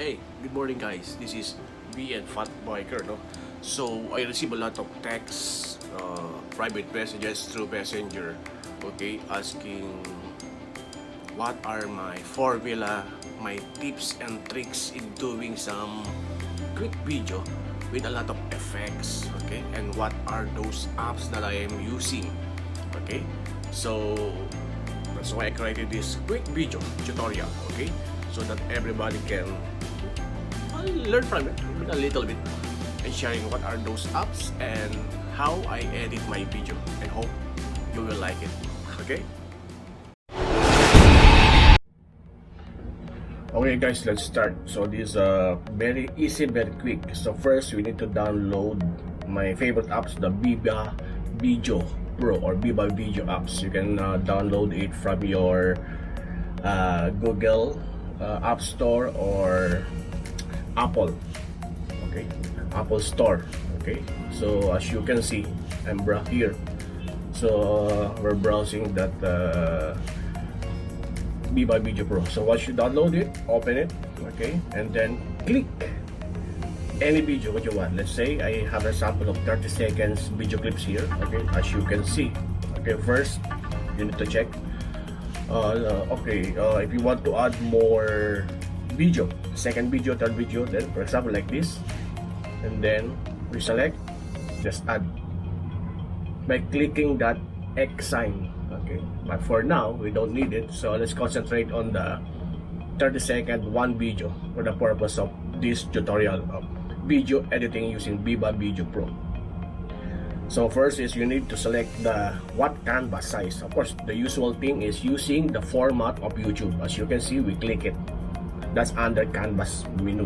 Hey, good morning guys. This is VNfatBIKER, no? So, I receive a lot of texts, private messages through Messenger, okay, asking what are my formula, my tips and tricks in doing some quick video with a lot of effects, okay, and what are those apps that I am using, okay. So, that's why I created this quick video tutorial, okay, so that everybody can learn from it even a little bit, and sharing what are those apps and how I edit my video, and hope you will like it. Okay? Okay guys, let's start. So this is very easy, very quick. So first we need to download my favorite apps, the Viva Video Pro or Viva Video apps. You can download it from your Google App Store or Apple, okay, Apple Store, okay. So as you can see, I'm here. So we're browsing that Viva Video Pro. So once you download it, open it, okay, and then click any video what you want. Let's say I have a sample of 30 seconds video clips here, okay, as you can see. Okay, first you need to check if you want to add more video, second video, third video, then for example like this, and then we select, just add by clicking that X sign, okay. But for now we don't need it, so let's concentrate on the 30-second one video for the purpose of this tutorial of video editing using Viva Video Pro. So first is you need to select the what canvas size. Of course, the usual thing is using the format of YouTube. As you can see, we click it. That's under canvas menu,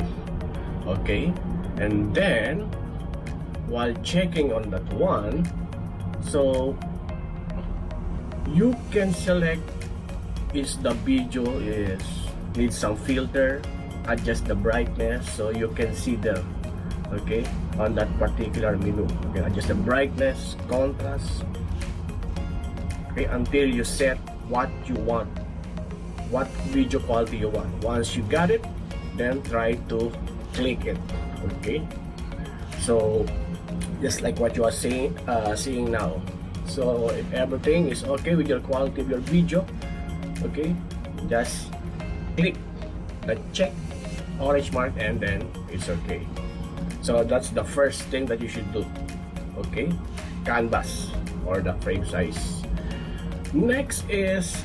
okay. And then while checking on that one, so you can select is the video needs some filter, adjust the brightness, so you can see there, okay, on that particular menu. Okay, adjust the brightness, contrast, okay, until you set what you want, what video quality you want. Once you got it, then try to click it, okay. So just like what you are seeing now. So if everything is okay with your quality of your video, okay, just click the check orange mark and then it's okay. So that's the first thing that you should do, okay, canvas or the frame size. Next is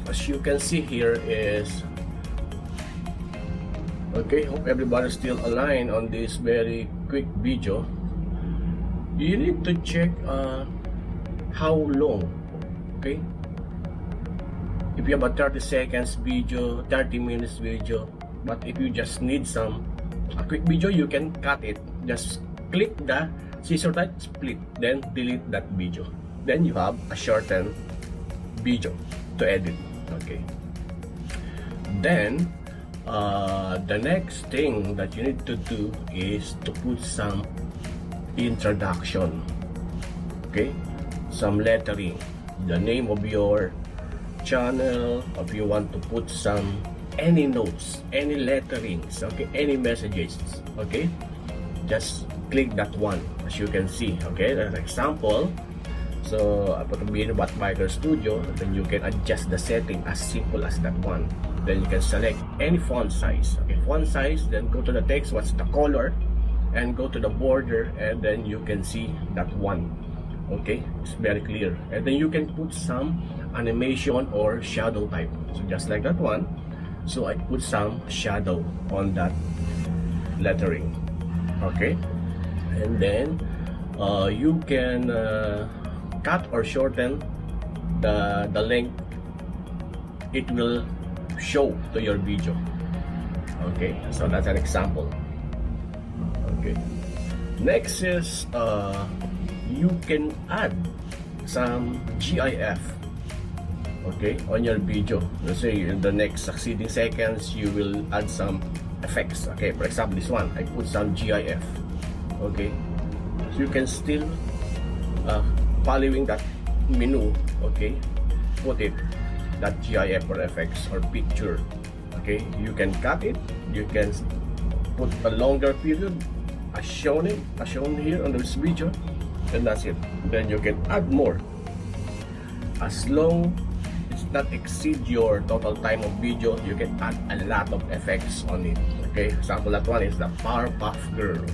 as you can see here is, okay, hope everybody's still aligned on this very quick video. You need to check how long, okay. If you have a 30 seconds video, 30 minutes video, but if you just need a quick video, you can cut it. Just click the scissor type, split, then delete that video. Then you have a shortened video to edit. Okay. Then the next thing that you need to do is to put some introduction, okay, some lettering, the name of your channel. If you want to put some any notes, any letterings, okay, any messages, okay, just click that one. As you can see, okay, as an example, so I put VNfatBIKER Studio, then you can adjust the setting as simple as that one. Then you can select any font size, okay, font size, then go to the text, what's the color, and go to the border, and then you can see that one, okay, it's very clear. And then you can put some animation or shadow type, so just like that one. So I put some shadow on that lettering, okay. And then you can cut or shorten the length it will show to your video, okay. So that's an example, okay. Next is you can add some GIF, okay, on your video. Let's say in the next succeeding seconds you will add some effects, okay. For example, this one I put some GIF, okay. So you can still following that menu, okay, put it that GIF or effects or picture, okay. You can cut it you can put a longer period as shown here on this video, and that's it. Then you can add more as long it's not exceed your total time of video. You can add a lot of effects on it. Okay, example, that one is the Powerpuff Girl.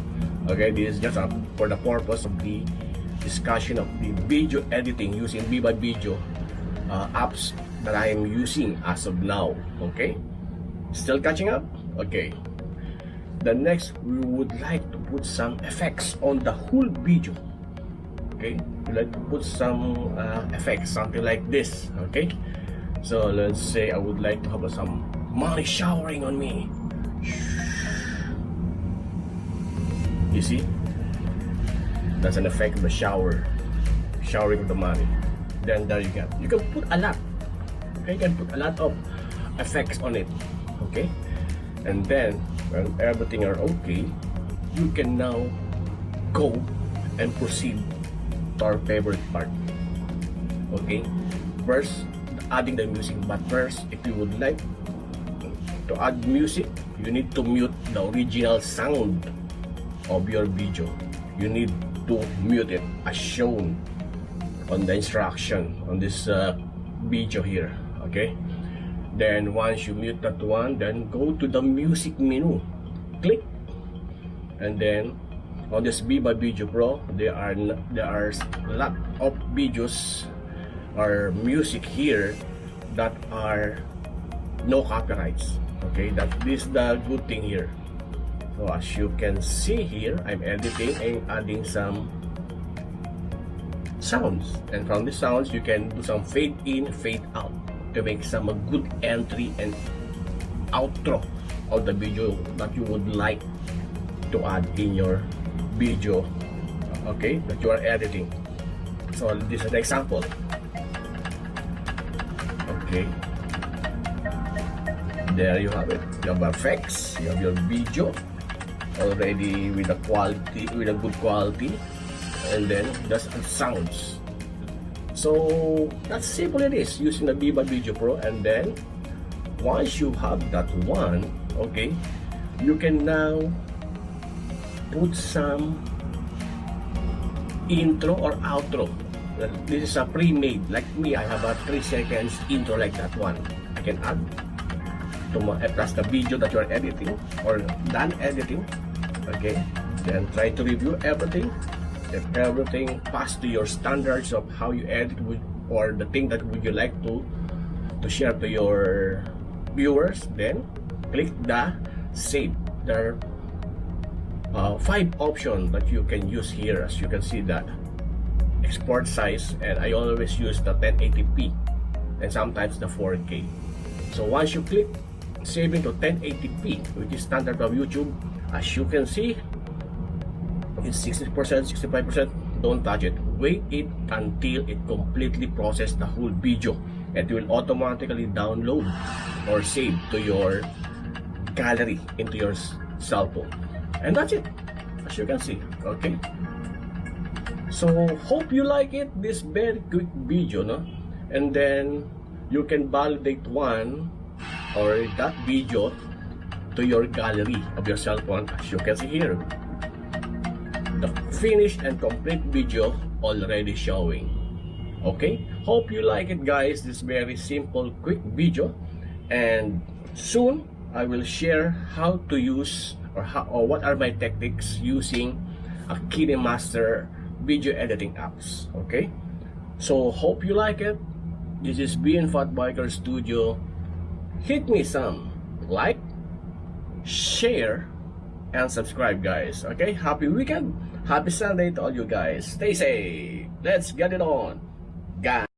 Okay, this is just for the purpose of the discussion of the video editing using Viva video apps that I am using as of now. Okay, still catching up. Okay, the next, we would like to put some effects on the whole video. Okay, we like to put some effects, something like this. Okay, so let's say I would like to have some money showering on me. You see, that's an effect of the showering of the money. Then there you go. You can put a lot. Okay, you can put a lot of effects on it. Okay, and then when everything are okay, you can now go and proceed to our favorite part. Okay, first adding the music. But first, if you would like to add music, you need to mute the original sound of your video. You need to mute it as shown on the instruction on this video here. Okay, then once you mute that one, then go to the music menu, click, and then on this Viva Video Pro, there are a lot of videos or music here that are no copyrights. Okay, this is the good thing here. So as you can see here, I'm editing and adding some sounds, and from the sounds you can do some fade in, fade out to make some good entry and outro of the video that you would like to add in your video, okay, that you are editing. So this is an example. Okay, there you have it. You have effects, you have your video already with a good quality, and then just sounds. So that's simple it is using the Viva Video Pro. And then once you have that one, okay, you can now put some intro or outro. This is a pre-made. Like me, I have a 3 seconds intro like that one. I can add to plus the video that you are editing or done editing. Okay, then try to review everything. If everything passed to your standards of how you edit or the thing that would you like to share to your viewers, then click the save. There are 5 options that you can use here. As you can see, that export size, and I always use the 1080p and sometimes the 4K. So once you click saving to 1080p, which is standard of YouTube, as you can see, it's 60%, 65%. Don't touch it. Wait it until it completely processes the whole video. It will automatically download or save to your gallery into your cell phone. And that's it, as you can see. Okay, so hope you like it, this very quick video, no? And then you can validate one or that video to your gallery of your cell phone. As you can see here, the finished and complete video already showing. Okay, hope you like it, guys, this very simple quick video. And soon I will share how to use or what are my techniques using a Kinemaster video editing apps. Okay, so hope you like it. This is VNfatBIKER Studio. Hit me some like, share, and subscribe, guys. Okay, happy weekend, happy Sunday to all you guys. Stay safe, let's get it on, guys.